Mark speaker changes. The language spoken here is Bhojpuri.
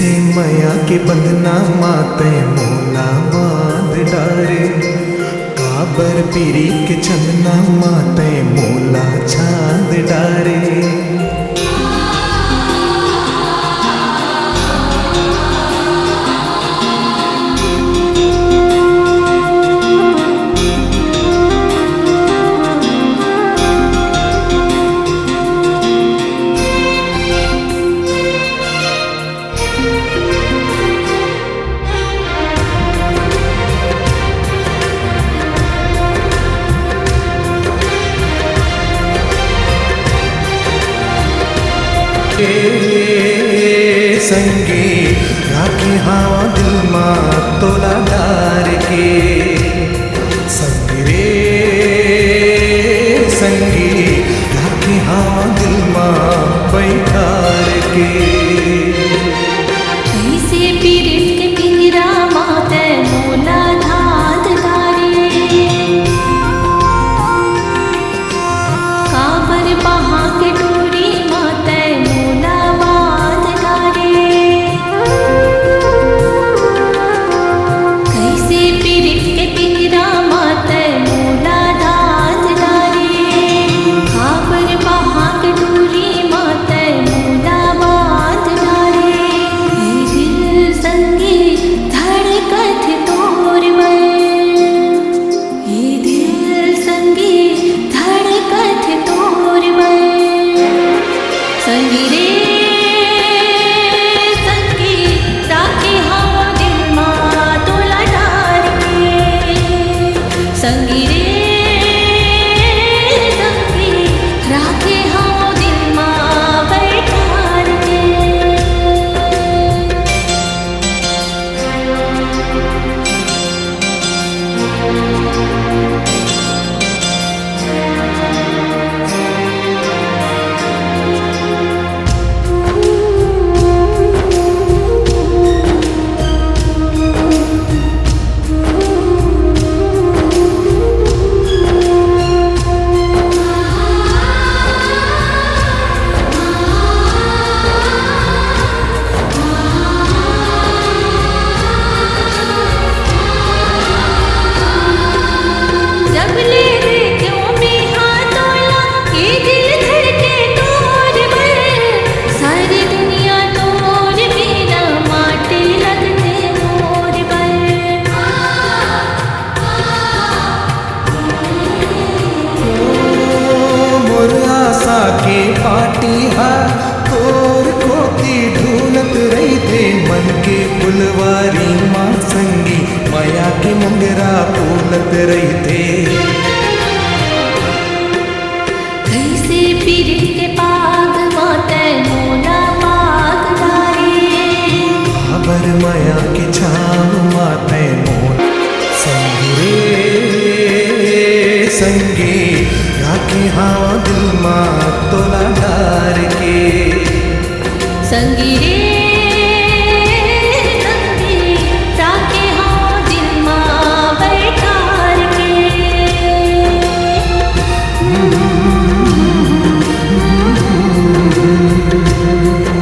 Speaker 1: कैसे माया के बंधना माते मोला बांध डारे, काबर पीरी के चंदना माते मोला छांद डारे। संगी राखी हाँ दिल माँ तोला डार के, संगी रे संगी राखी हाँ दिल माँ बैठार के।
Speaker 2: कैसे पीरित के पिंजरा माते मोला धात डारे, काबर बहा के डोरी माते मोला बांध डारे। कैसे पीरित के पिंजरा माते मोला धात डारे, काबर बहा के डोरी माते मोला बांध डारे। ये दिल संगी धड़कत तोर बल, ये दिल संगी धड़कत तोर बल। संगी रे संगी राखे हाँ दिल माँ तोला डार के, संगी रे संगी राखे हाँ दिल माँ बैठार के। जब ले दे क्यों में हाथ तोला, ये दिल धड़के तोर बल। सारी दुनिया तोर बिना माटी लगते मोर बल।
Speaker 1: मोर आशा के पाटी हा तोर कोती ढूंढत रही थे, मन के फुलवारी माँ संगी माया के मुंगरा फूलत रही थे।
Speaker 2: कैसे पीरित के पाग माते मोला पाग डारे,
Speaker 1: काबर माया के छाव माते मोल। संगी रे संगी राखी हाँ दिल माँ तोला डार के,
Speaker 2: संगी रे